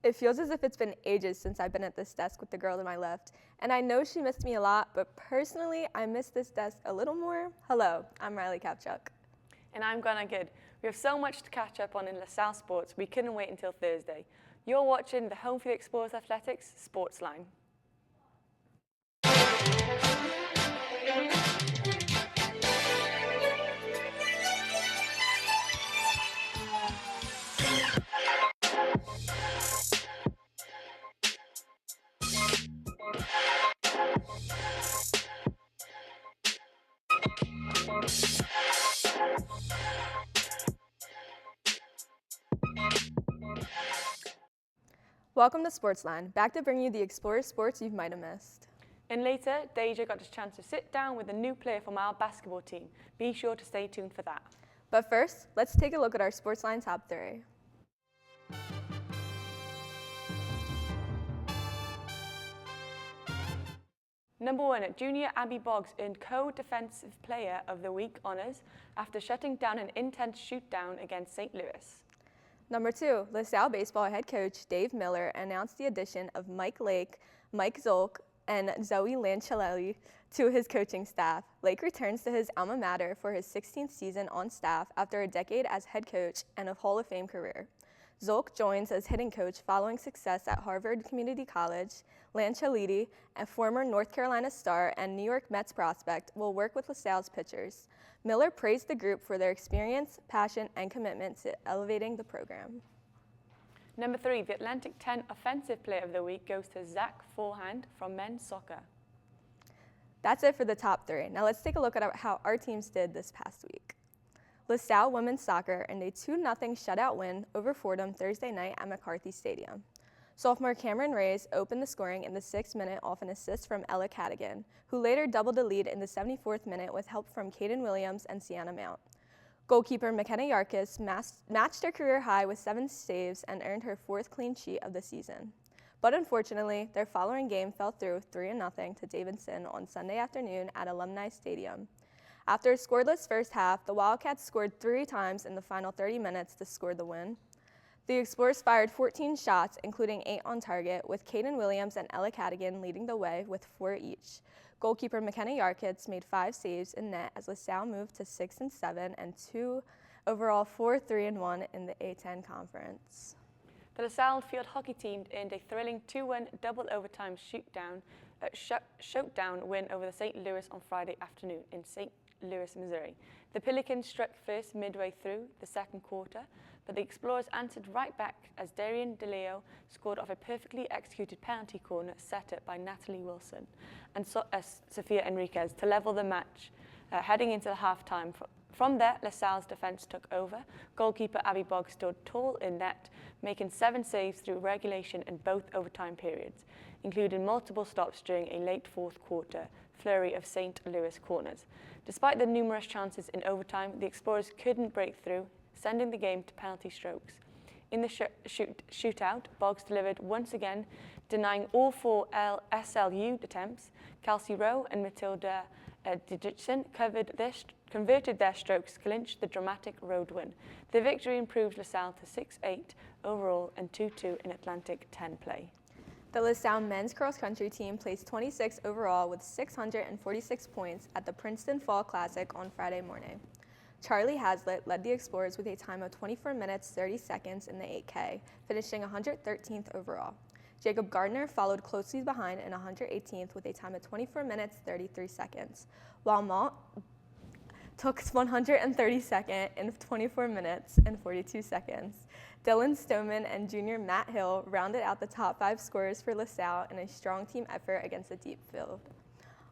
It feels as if it's been ages since I've been at this desk with the girl to my left, and I know she missed me a lot, but personally, I miss this desk a little more. Hello, I'm Riley Kapchuk. And I'm Gwen Good. We have so much to catch up on in LaSalle sports, we couldn't wait until Thursday. You're watching the Home for the Explorers Athletics SportsLine. Welcome to SportsLine, back to bring you the Explorers sports you might have missed. And later, Dejah got a chance to sit down with a new player from our basketball team. Be sure to stay tuned for that. But first, let's take a look at our SportsLine top 3. Number 1, junior Abby Boggs earned Co-Defensive Player of the Week honors after shutting down an intense shoot-down against St. Louis. Number 2, LaSalle baseball head coach Dave Miller announced the addition of Mike Lake, Mike Zolk, and Zoe Lanchelelli to his coaching staff. Lake returns to his alma mater for his 16th season on staff after a decade as head coach and a Hall of Fame career. Zolk joins as hitting coach following success at Harvard Community College. Lanchelelli, a former North Carolina star and New York Mets prospect, will work with LaSalle's pitchers. Miller praised the group for their experience, passion, and commitment to elevating the program. Number 3, the Atlantic 10 Offensive Player of the Week goes to Zach Forehand from men's soccer. That's it for the top 3. Now let's take a look at how our teams did this past week. LaSalle women's soccer earned a 2-0 shutout win over Fordham Thursday night at McCarthy Stadium. Sophomore Cameron Reyes opened the scoring in the 6th minute off an assist from Ella Cadigan, who later doubled the lead in the 74th minute with help from Caden Williams and Sienna Mount. Goalkeeper McKenna Yarkis matched her career high with 7 saves and earned her 4th clean sheet of the season. But unfortunately, their following game fell through 3-0 to Davidson on Sunday afternoon at Alumni Stadium. After a scoreless first half, the Wildcats scored 3 times in the final 30 minutes to score the win. The Explorers fired 14 shots, including 8 on target, with Caden Williams and Ella Cadigan leading the way with 4 each. Goalkeeper McKenna Yarkits made 5 saves in net as LaSalle moved to 6-7 and 2 overall 4-3-1 in the A10 conference. The LaSalle field hockey team earned a thrilling 2-1 double overtime showdown win over the St. Louis on Friday afternoon in St. Louis, Missouri. The Pelicans struck first midway through the second quarter, but the Explorers answered right back as Darian DeLeo scored off a perfectly executed penalty corner set up by Natalie Wilson and Sofia Enriquez to level the match heading into the halftime. From there, LaSalle's defense took over. Goalkeeper Abby Boggs stood tall in net, making 7 saves through regulation in both overtime periods, including multiple stops during a late fourth quarter flurry of St. Louis corners. Despite the numerous chances in overtime, the Explorers couldn't break through, sending the game to penalty strokes. In the shootout, Boggs delivered once again, denying all 4 SLU attempts. Kelsey Rowe and Matilda Dejah converted their strokes, clinched the dramatic road win. The victory improved LaSalle to 6-8 overall and 2-2 in Atlantic 10 play. The LaSalle men's cross-country team placed 26 overall with 646 points at the Princeton Fall Classic on Friday morning. Charlie Hazlitt led the Explorers with a time of 24 minutes 30 seconds in the 8K, finishing 113th overall. Jacob Gardner followed closely behind in 118th with a time of 24 minutes 33 seconds, while Malt took 132nd in 24 minutes and 42 seconds. Dylan Stoneman and junior Matt Hill rounded out the top 5 scorers for LaSalle in a strong team effort against a deep field.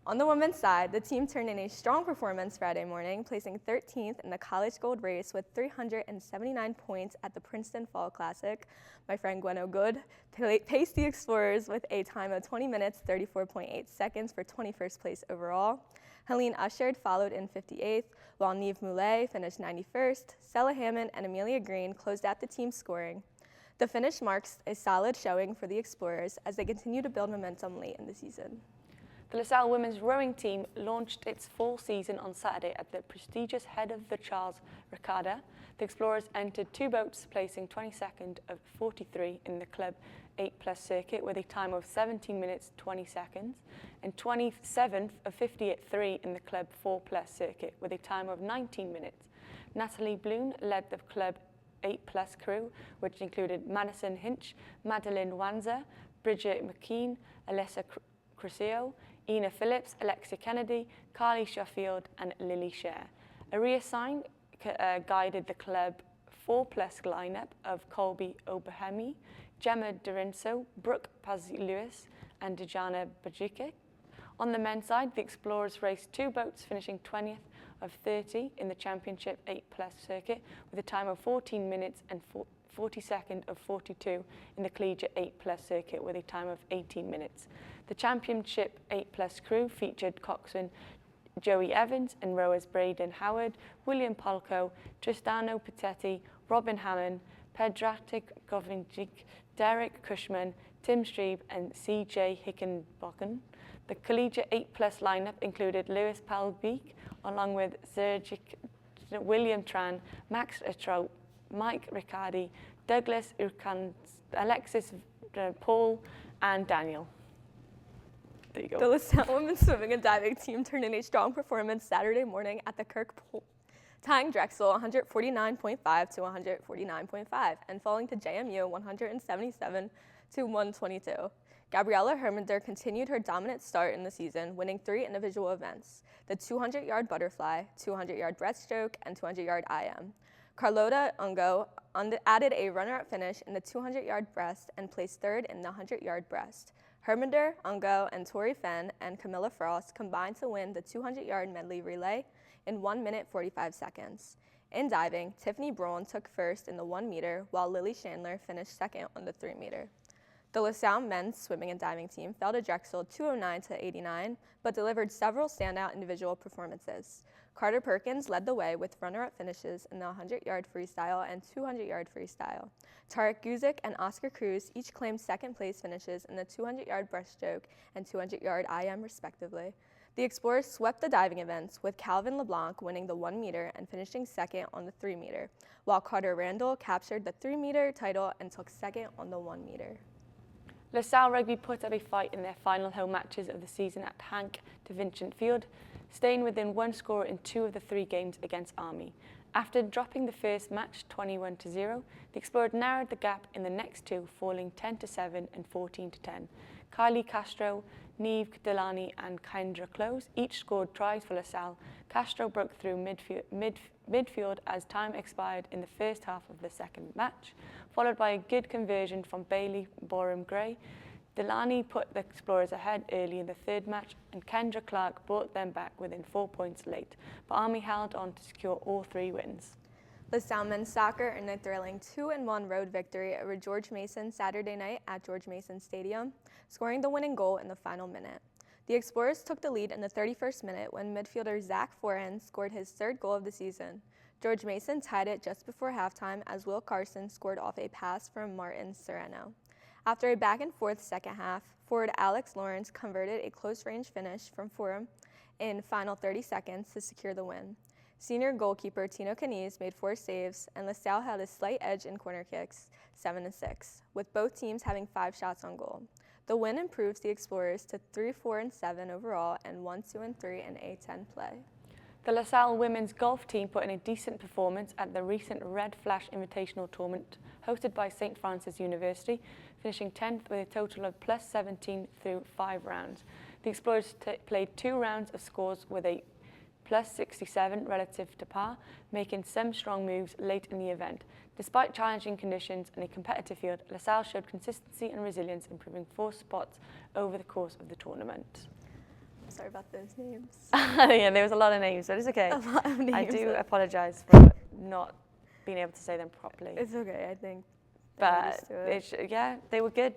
On the women's side, the team turned in a strong performance Friday morning, placing 13th in the College Gold Race with 379 points at the Princeton Fall Classic. My friend Gwen Good paced the Explorers with a time of 20 minutes 34.8 seconds for 21st place overall. Helene Ushard followed in 58th, while Neve Moulet finished 91st. Stella Hammond and Amelia Green closed out the team's scoring. The finish marks a solid showing for the Explorers as they continue to build momentum late in the season. The LaSalle women's rowing team launched its fall season on Saturday at the prestigious head of the Charles Regatta. The Explorers entered 2 boats, placing 22nd of 43 in the club 8+ circuit with a time of 17 minutes 20 seconds, and 27th of 53 in the club 4+ circuit with a time of 19 minutes. Natalie Bloom led the club 8+ crew, which included Madison Hinch, Madeline Wanzer, Bridget McKean, Alessa Crucio, Ina Phillips, Alexia Kennedy, Carly Sheffield, and Lily Scher. Aria Sign guided the club 4+ lineup of Colby Oberhemi, Gemma Dorinso, Brooke Pazzi-Lewis, and Dejah Bajike. On the men's side, the Explorers raced 2 boats, finishing 20th of 30 in the championship 8+ circuit with a time of 14 minutes and 42nd of 42 in the collegiate 8+ circuit with a time of 18 minutes. The championship 8+ crew featured coxswain Joey Evans and rowers Braden Howard, William Palco, Tristano Petetti, Robin Hammond, Pedratic Govnjic, Derek Cushman, Tim Strebe, and CJ Hickenbocken. The collegiate 8+ lineup included Lewis Palbeek, along with Sergic William Tran, Max Etrout, Mike Riccardi, Douglas Urkans, Alexis Paul, and Daniel. There you go. The LaSalle women's swimming and diving team turned in a strong performance Saturday morning at the Kirk Pool, tying Drexel 149.5 to 149.5 and falling to JMU 177 to 122. Gabriella Hermander continued her dominant start in the season, winning 3 individual events: the 200-yard butterfly, 200-yard breaststroke, and 200-yard IM. Carlota Ungo added a runner-up finish in the 200-yard breast and placed 3rd in the 100-yard breast. Hermander, Ungo, and Tori Fenn and Camilla Frost combined to win the 200-yard medley relay in 1 minute 45 seconds. In diving, Tiffany Braun took 1st in the 1 meter, while Lily Chandler finished 2nd on the 3 meter. The LaSalle men's swimming and diving team fell to Drexel 209 to 89, but delivered several standout individual performances. Carter Perkins led the way with runner-up finishes in the 100-yard freestyle and 200-yard freestyle. Tarek Guzik and Oscar Cruz each claimed 2nd place finishes in the 200-yard breaststroke and 200-yard IM respectively. The Explorers swept the diving events, with Calvin LeBlanc winning the 1 meter and finishing 2nd on the 3 meter, while Carter Randall captured the 3 meter title and took 2nd on the 1 meter. LaSalle Rugby put up a fight in their final home matches of the season at Hank de Vincent Field, staying within 1 score in 2 of the 3 games against Army. After dropping the first match 21-0, the Explorers narrowed the gap in the next 2, falling 10-7 and 14-10. Kylie Castro, Neve Delani, and Kendra Close each scored tries for LaSalle. Castro broke through midfield as time expired in the first half of the second match, followed by a good conversion from Bailey Borum-Gray. Delani put the Explorers ahead early in the 3rd match, and Kendra Clark brought them back within 4 points late, but Army held on to secure all 3 wins. LaSalle men's soccer earned a thrilling 2-1 road victory over George Mason Saturday night at George Mason Stadium, scoring the winning goal in the final minute. The Explorers took the lead in the 31st minute when midfielder Zach Foran scored his 3rd goal of the season. George Mason tied it just before halftime as Will Carson scored off a pass from Martin Sereno. After a back-and-forth second half, forward Alex Lawrence converted a close-range finish from Forum in final 30 seconds to secure the win. Senior goalkeeper Tino Caniz made 4 saves, and LaSalle had a slight edge in corner kicks, 7-6, with both teams having 5 shots on goal. The win improves the Explorers to 3-4-7 overall and 1-2-3 in A10 play. The LaSalle women's golf team put in a decent performance at the recent Red Flash Invitational Tournament hosted by St. Francis University, finishing 10th with a total of plus 17 through 5 rounds. The Explorers played 2 rounds of scores with a plus 67 relative to par, making some strong moves late in the event. Despite challenging conditions and a competitive field, LaSalle showed consistency and resilience, improving 4 spots over the course of the tournament. Sorry about those names. Yeah, there was a lot of names, but it's okay. A lot of names. I do apologize for not being able to say them properly. It's okay, I think. But yeah, they were good.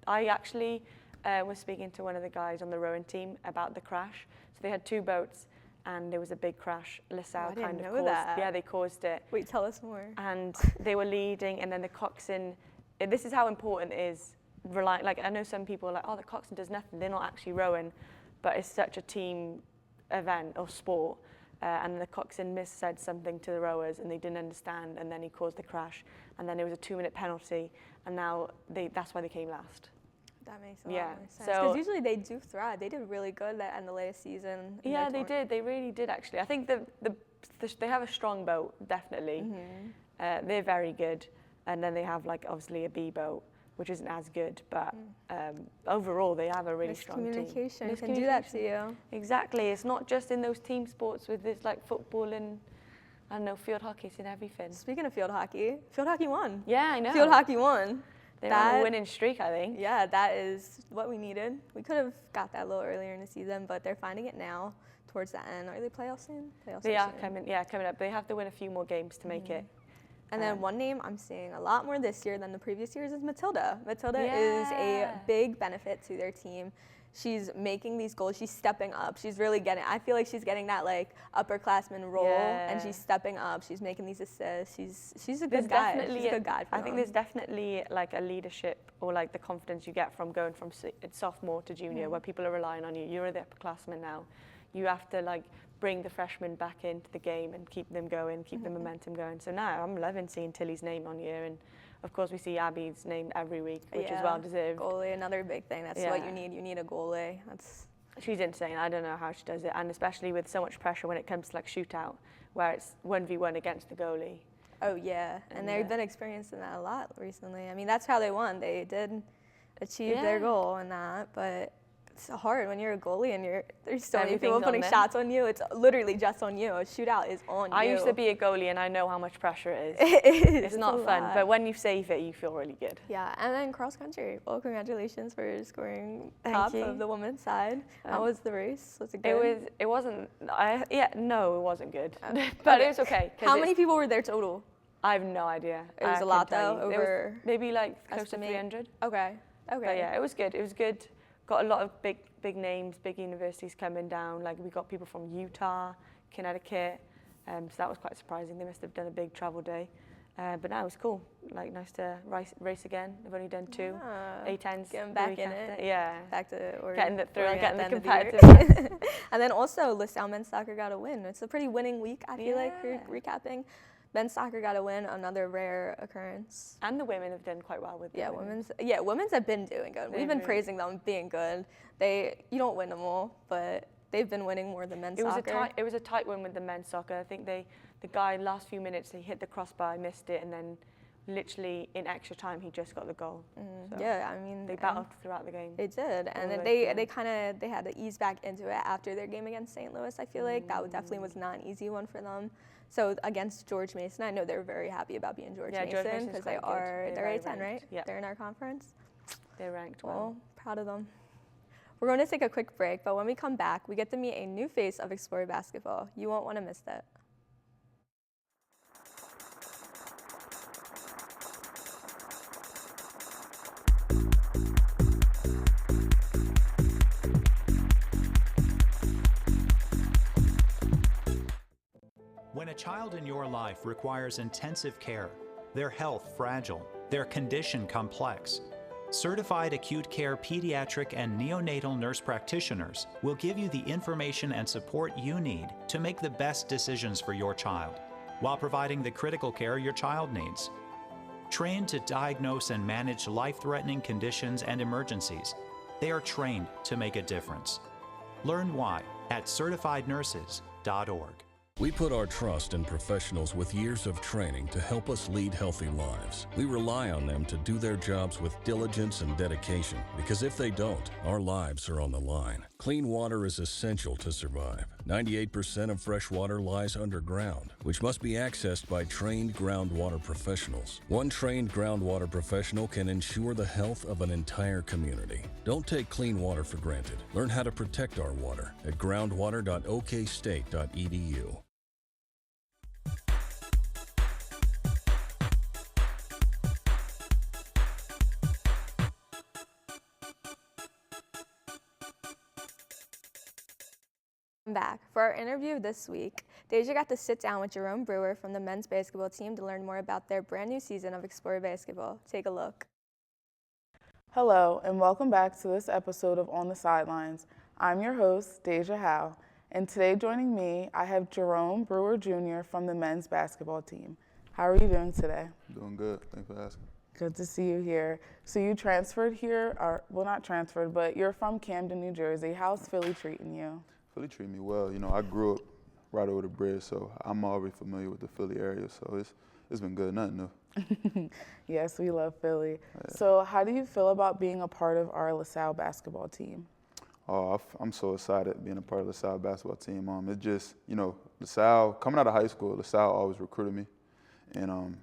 I actually was speaking to one of the guys on the rowing team about the crash. So they had 2 boats, and there was a big crash. LaSalle kind of caused. That. Yeah, they caused it. Wait, tell us more. And they were leading, and then the coxswain. This is how important it is. Like, I know some people are like, oh, the coxswain does nothing. They're not actually rowing. but it's such a team event or sport. And the coxswain said something to the rowers and they didn't understand, and then he caused the crash, and then it was a 2-minute penalty, and now that's why they came last. That makes a lot more sense. So Because usually they do thrive. They did really good at the latest season. Yeah, they did. They really did, actually. I think they have a strong boat, definitely. They're very good. And then they have, like, obviously a B boat, which isn't as good. But overall, they have a really strong team. Miscommunication can do that to you. Exactly. It's not just in those team sports with this, like, football and, I don't know, field hockey. It's in everything. Speaking of field hockey won. Yeah, I know. Field hockey won. They're on a winning streak, I think. Yeah, that is what we needed. We could have got that a little earlier in the season, but they're finding it now towards the end. Are they playoffs soon? They are coming up. They have to win a few more games to make it. And then one name I'm seeing a lot more this year than the previous years is Matilda. Matilda is a big benefit to their team. She's making these goals. She's stepping up. She's really I feel like she's getting that, like, upperclassman role, and she's stepping up. She's making these assists. She's a good guy. She's a good guy for I think there's definitely, like, a leadership or, like, the confidence you get from going from sophomore to junior, where people are relying on you. You're the upperclassman now. You have to, like, bring the freshmen back into the game and keep them going, keep the momentum going. So now I'm loving seeing Tilly's name on here, and of course we see Abby's name every week, which is well deserved. Goalie, another big thing. That's what you need. You need a goalie. She's insane. I don't know how she does it, and especially with so much pressure when it comes to, like, shootout, where it's 1v1 against the goalie. Oh yeah, and they've been experiencing that a lot recently. I mean, that's how they won. They did achieve their goal in that, but it's hard when you're a goalie and there's so many people putting shots on you. It's literally just on you. A shootout is on you. I used to be a goalie and I know how much pressure it is. It's not fun, but when you save it, you feel really good. Yeah, and then cross country. Well, congratulations for scoring top of the women's side. How was the race? Was it good? It wasn't. No, it wasn't good. But it was okay. How many people were there total? I have no idea. It was a lot though. Over maybe like close to 300. Okay. But yeah, it was good. It was good. Got a lot of big names, big universities coming down. Like, we got people from Utah, Connecticut, so that was quite surprising. They must have done a big travel day. But no, it was cool. Like, nice to race again. I've only done 2 A10s. Getting back in it. Yeah. Back to or getting the thrill, getting the competitive. And then also, LaSalle men's soccer got a win. It's a pretty winning week, I feel like, for recapping. Men's soccer got a win, another rare occurrence. And the women have done quite well with it. Women's have been doing good. We've been praising them being good. You don't win them all, but they've been winning more than men's soccer. It was a tight win with the men's soccer. I think the guy last few minutes, he hit the crossbar, missed it, and then literally in extra time he just got the goal. So yeah, I mean, they battled throughout the game. They did, and then they had to ease back into it after their game against St. Louis. I feel like that definitely was not an easy one for them. So against George Mason, I know they're very happy about being George Mason because they're A10, right? Yeah. They're in our conference. They're ranked well. Proud of them. We're going to take a quick break, but when we come back, we get to meet a new face of Explorer basketball. You won't want to miss that. When a child in your life requires intensive care, their health fragile, their condition complex, certified acute care pediatric and neonatal nurse practitioners will give you the information and support you need to make the best decisions for your child, while providing the critical care your child needs. Trained to diagnose and manage life-threatening conditions and emergencies, they are trained to make a difference. Learn why at certifiednurses.org. We put our trust in professionals with years of training to help us lead healthy lives. We rely on them to do their jobs with diligence and dedication, because if they don't, our lives are on the line. Clean water is essential to survive. 98% of fresh water lies underground, which must be accessed by trained groundwater professionals. One trained groundwater professional can ensure the health of an entire community. Don't take clean water for granted. Learn how to protect our water at groundwater.okstate.edu. Back. For our interview this week, Dejah got to sit down with Jerome Brewer from the men's basketball team to learn more about their brand new season of Explorer Basketball. Take a look. Hello, and welcome back to this episode of On the Sidelines. I'm your host, Dejah Howe, and today joining me, I have Jerome Brewer Jr. from the men's basketball team. How are you doing today? Doing good. Thanks for asking. Good to see you here. So you transferred here, or well, not transferred, but you're from Camden, New Jersey. How's Philly treating you? Philly treat me well. You know, I grew up right over the bridge, so I'm already familiar with the Philly area. So it's been good. Nothing new. Yes, we love Philly. Yeah. So how do you feel about being a part of our LaSalle basketball team? Oh, I'm so excited being a part of the LaSalle basketball team. It's just, you know, LaSalle, coming out of high school, LaSalle always recruited me. And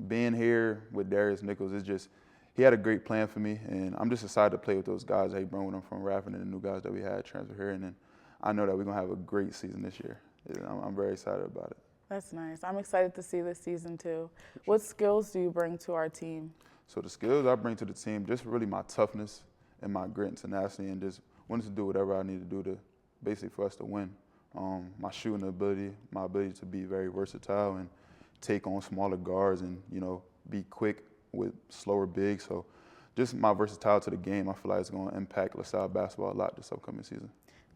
being here with Darius Nichols, it's just, he had a great plan for me. And I'm just excited to play with those guys that he brought with him from Raffin and the new guys that we had transfer here. And then I know that we're going to have a great season this year. I'm very excited about it. That's nice. I'm excited to see this season too. What skills do you bring to our team? So the skills I bring to the team, just really my toughness and my grit and tenacity, and just wanting to do whatever I need to do to basically for us to win. My shooting ability, my ability to be very versatile and take on smaller guards and, you know, be quick with slower bigs. So just my versatility to the game, I feel like it's going to impact LaSalle basketball a lot this upcoming season.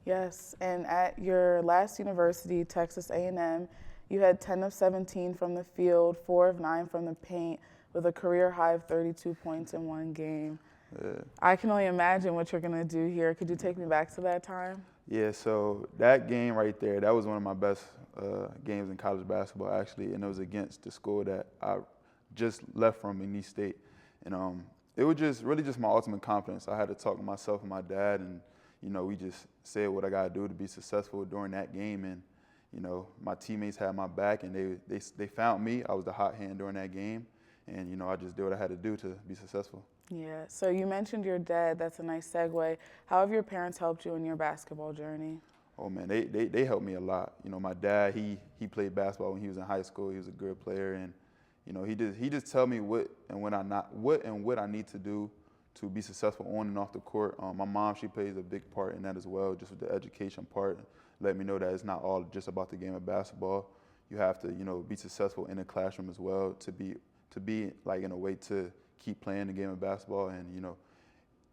Yes, and at your last university, Texas A&M, you had 10 of 17 from the field, 4 of 9 from the paint, with a career high of 32 points in one game. Yeah. I can only imagine what you're going to do here. Could you take me back to that time? Yeah, so that game right there, that was one of my best games in college basketball, actually, and it was against the school that I just left from in East State. And it was just really just my ultimate confidence. I had to talk to myself and my dad, and, you know, we just said what I got to do to be successful during that game. And, you know, my teammates had my back, and they found me. I was the hot hand during that game. And, you know, I just did what I had to do to be successful. Yeah, so you mentioned your dad. That's a nice segue. How have your parents helped you in your basketball journey? Oh, man, they helped me a lot. You know, my dad, he played basketball when he was in high school. He was a good player. And, you know, he just tell me what I need to do to be successful on and off the court. My mom, she plays a big part in that as well, just with the education part. Let me know that it's not all just about the game of basketball. You have to, you know, be successful in the classroom as well to be like in a way to keep playing the game of basketball. And, you know,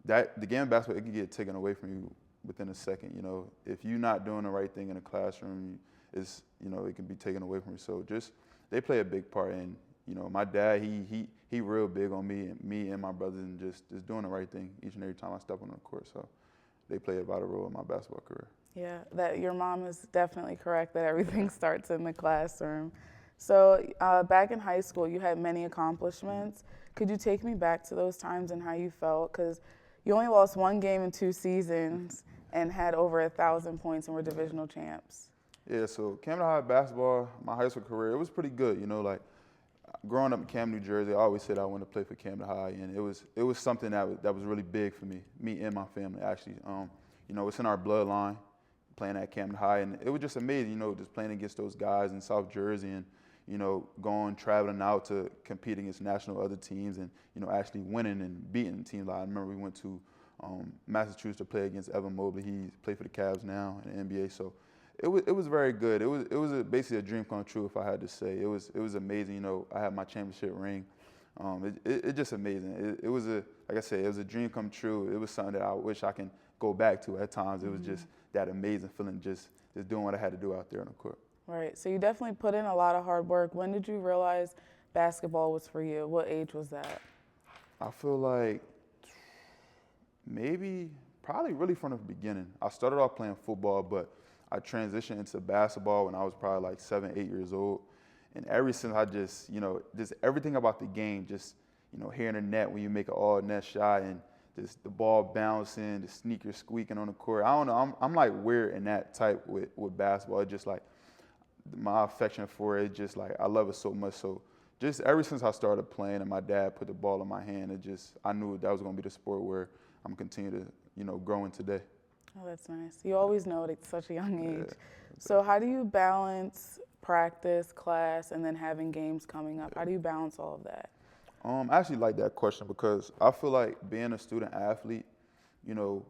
that the game of basketball, it can get taken away from you within a second. You know, if you're not doing the right thing in the classroom, you know, it can be taken away from you. So just, they play a big part. And, you know, my dad, he real big on me and my brothers, and just doing the right thing each and every time I step on the court. So they play a vital role in my basketball career. Yeah, that your mom is definitely correct that everything starts in the classroom. So back in high school, you had many accomplishments. Could you take me back to those times and how you felt? Because you only lost one game in 2 seasons and had over 1,000 points and were divisional champs. Yeah, so Camden High basketball, my high school career, it was pretty good. You know, like growing up in Camden, New Jersey, I always said I wanted to play for Camden High, and it was something that was really big for me and my family, actually. You know, it's in our bloodline, playing at Camden High, and it was just amazing, you know, just playing against those guys in South Jersey, and, you know, traveling out to compete against national other teams, and, you know, actually winning and beating teams. Like, I remember we went to Massachusetts to play against Evan Mobley. He played for the Cavs now in the NBA. So it was very good. It was basically a dream come true, if I had to say. It was amazing. You know, I had my championship ring. It's just amazing. It was like I said, it was a dream come true. It was something that I wish I can go back to at times. It was just that amazing feeling, just doing what I had to do out there on the court. Right, so you definitely put in a lot of hard work. When did you realize basketball was for you? What age was that? I feel like probably really from the beginning. I started off playing football, but I transitioned into basketball when I was probably like 7, 8 years old. And ever since, I just, you know, just everything about the game, just, you know, hearing the net when you make an all-net shot, and just the ball bouncing, the sneakers squeaking on the court. I don't know, I'm like weird in that type with basketball. It's just like my affection for it, just like I love it so much. So just ever since I started playing and my dad put the ball in my hand, I knew that was going to be the sport where I'm continuing to, you know, grow in today. Oh, that's nice. You always know it at such a young age. Yeah. So how do you balance practice, class, and then having games coming up? How do you balance all of that? I actually like that question because I feel like being a student athlete, you know,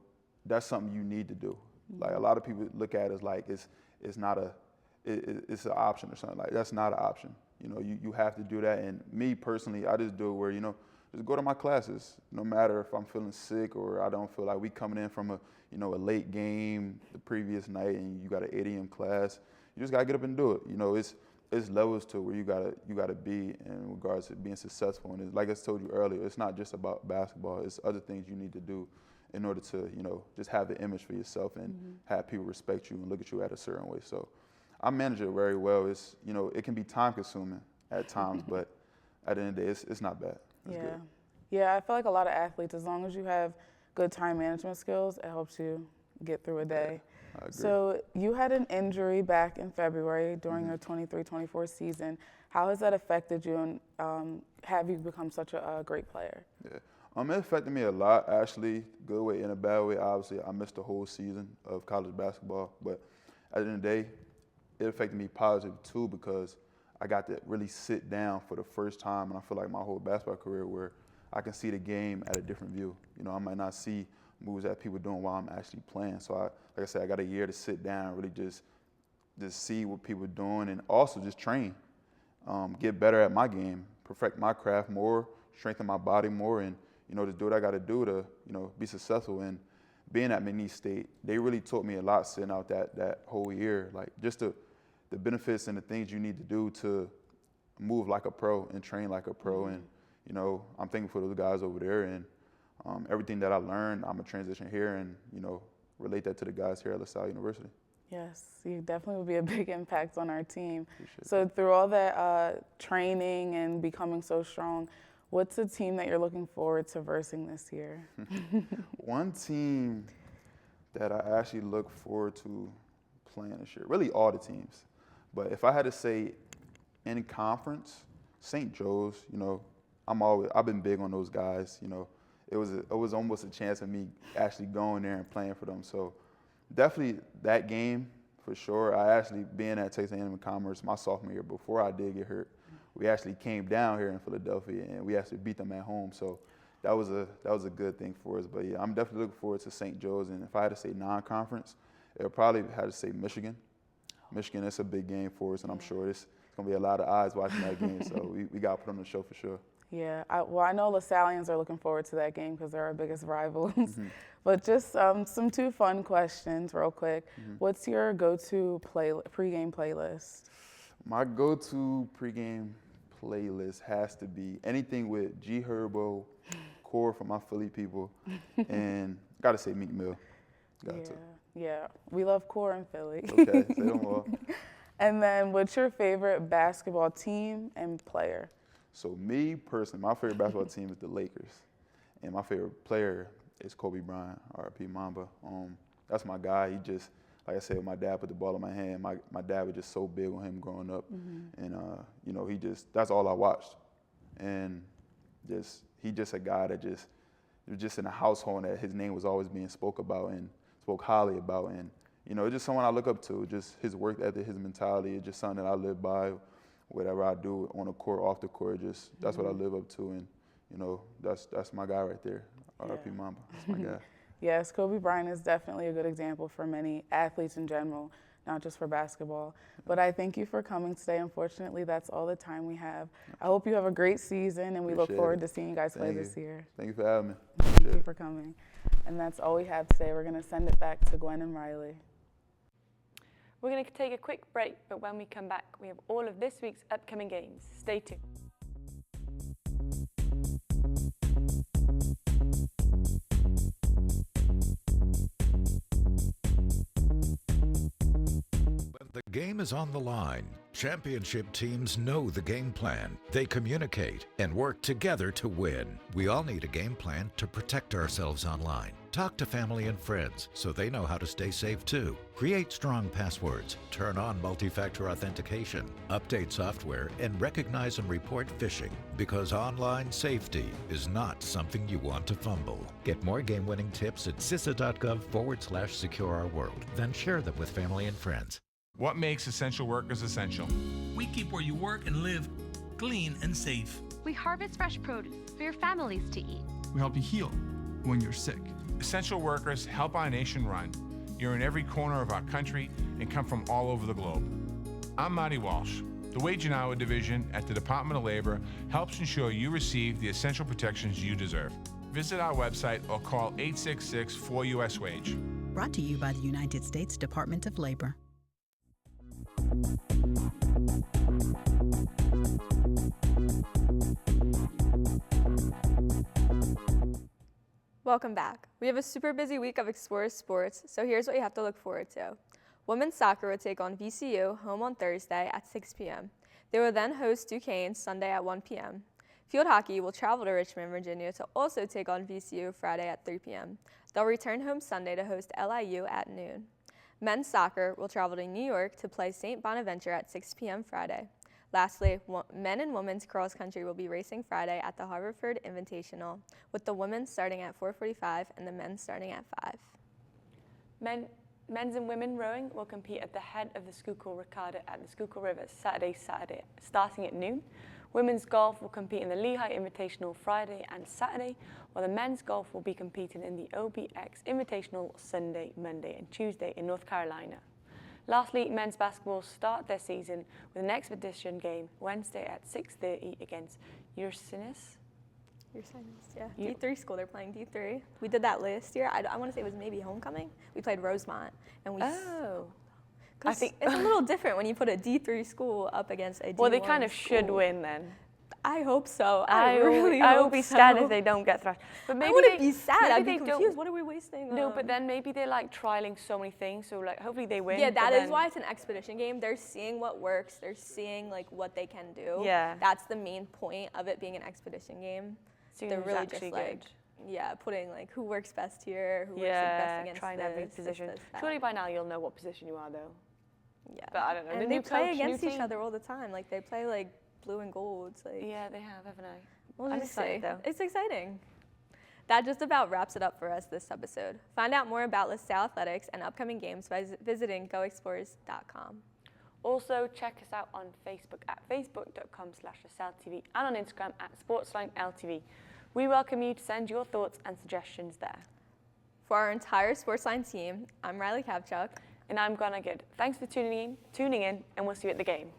that's something you need to do. Like a lot of people look at it as like it's an option or something. Like that's not an option. You know, you have to do that. And me personally, I just do it where, you know, just go to my classes. No matter if I'm feeling sick or I don't feel like we coming in from a late game the previous night and you got an 8 a.m. class, you just gotta get up and do it. It's levels to where you gotta be in regards to being successful. And like I told you earlier, it's not just about basketball. It's other things you need to do in order to just have the image for yourself and have people respect you and look at you at a certain way. So I manage it very well. It's it can be time consuming at times, but at the end of the day, it's not bad. It's good. Yeah, I feel like a lot of athletes, as long as you have good time management skills, it helps you get through a day. I agree. So you had an injury back in February during your 23-24 season. How has that affected you, and have you become such a great player? Yeah, it affected me a lot, actually, good way and a bad way. Obviously, I missed the whole season of college basketball, but at the end of the day, it affected me positive too, because I got to really sit down for the first time, and I feel like my whole basketball career, where I can see the game at a different view. I might not see moves that people doing while I'm actually playing. So like I said, I got a year to sit down, really just see what people are doing, and also just train, get better at my game, perfect my craft more, strengthen my body more, and just do what I got to do to be successful. And being at McNeese State, they really taught me a lot sitting out that whole year, like just the benefits and the things you need to do to move like a pro and train like a pro. And I'm thankful for those guys over there, and everything that I learned, I'm a transition here and relate that to the guys here at LaSalle University. Yes, you definitely will be a big impact on our team. Appreciate So through all that training and becoming so strong, what's a team that you're looking forward to versing this year? One team that I actually look forward to playing this year, really all the teams, but if I had to say in conference, St. Joe's, I've been big on those guys. It was almost a chance of me actually going there and playing for them. So definitely that game for sure. I actually, being at Texas A&M Commerce my sophomore year, before I did get hurt, we actually came down here in Philadelphia and we actually beat them at home. So that was a good thing for us. But yeah, I'm definitely looking forward to St. Joe's. And if I had to say non-conference, it would probably have to say Michigan. Michigan, that's a big game for us, and I'm sure it's going to be a lot of eyes watching that game. So we got to put on the show for sure. Yeah, I know LaSallians are looking forward to that game because they're our biggest rivals. But just some 2 fun questions real quick. What's your go-to pregame playlist? My go-to pregame playlist has to be anything with G Herbo, Core for my Philly people, and got to say Meek Mill. Yeah, we love Core in Philly. Okay, say them all. And then what's your favorite basketball team and player? So me personally, my favorite basketball team is the Lakers, and my favorite player is Kobe Bryant, R.I.P. Mamba. That's my guy. He just, like I said, my dad put the ball in my hand. My dad was just so big on him growing up, and that's all I watched, and he just a guy that was just in a household that his name was always being spoke about and spoke highly about, and just someone I look up to. Just his work ethic, his mentality, is just something that I live by. Whatever I do on the court, off the court, that's what I live up to, and that's my guy right there. R.I.P. Mamba, that's my guy. Yes, Kobe Bryant is definitely a good example for many athletes in general, not just for basketball. But I thank you for coming today. Unfortunately, that's all the time we have. I hope you have a great season, and we look forward to seeing you guys play this year. Thank you for having me. Thank you for coming. And that's all we have today. We're going to send it back to Gwen and Riley. We're going to take a quick break, but when we come back, we have all of this week's upcoming games. Stay tuned. The game is on the line. Championship teams know the game plan. They communicate and work together to win. We all need a game plan to protect ourselves online. Talk to family and friends so they know how to stay safe too. Create strong passwords, turn on multi-factor authentication, update software, and recognize and report phishing, because online safety is not something you want to fumble. Get more game-winning tips at CISA.gov/secure-our-world. Then share them with family and friends. What makes essential workers essential? We keep where you work and live clean and safe. We harvest fresh produce for your families to eat. We help you heal when you're sick. Essential workers help our nation run. You're in every corner of our country and come from all over the globe. I'm Marty Walsh. The Wage and Hour Division at the Department of Labor helps ensure you receive the essential protections you deserve. Visit our website or call 866-4US-WAGE. Brought to you by the United States Department of Labor. Welcome back. We have a super busy week of Explore Sports, so here's what you have to look forward to. Women's soccer will take on VCU home on Thursday at 6 p.m. They will then host Duquesne Sunday at 1 p.m. Field hockey will travel to Richmond, Virginia to also take on VCU Friday at 3 p.m. They'll return home Sunday to host LIU at noon. Men's soccer will travel to New York to play St. Bonaventure at 6 p.m. Friday. Lastly, men and women's cross country will be racing Friday at the Haverford Invitational, with the women starting at 4:45 and the men starting at 5. Men's and women rowing will compete at the head of the Schuylkill Regatta at the Schuylkill River Saturday, starting at noon. Women's golf will compete in the Lehigh Invitational Friday and Saturday, while the men's golf will be competing in the OBX Invitational Sunday, Monday, and Tuesday in North Carolina. Lastly, men's basketball start their season with an expedition game Wednesday at 6:30 against Ursinus. Yeah. D3 school, they're playing D3. We did that last year. I want to say it was maybe homecoming. We played Rosemont, and we. Oh. I think it's a little different when you put a D3 school up against a D1 Well, they kind of school. should win then. I hope so. I will be sad if they don't get thrashed. But maybe I wouldn't be sad. I'd be they confused. What are we wasting? No, but then maybe they're like trialing so many things. So like, hopefully they win. Yeah, that is why it's an expedition game. They're seeing what works. They're seeing like what they can do. Yeah. That's the main point of it being an expedition game. They're really just like, putting like who works best here, who works best against trying this, every position. this, that. Surely by now you'll know what position you are though. Yeah. But I don't know. And they play against each other all the time. Like they play like blue and gold. Like, yeah, they have, haven't I? We'll I'm just excited see. though. It's exciting. That just about wraps it up for us this episode. Find out more about LaSalle Athletics and upcoming games by visiting goexplorers.com. Also, check us out on Facebook at facebook.com/LaSalleTV and on Instagram at SportsLineLTV. We welcome you to send your thoughts and suggestions there. For our entire SportsLine team, I'm Riley Kavchuk. And I'm Gonna Good. Thanks for tuning in, and we'll see you at the game.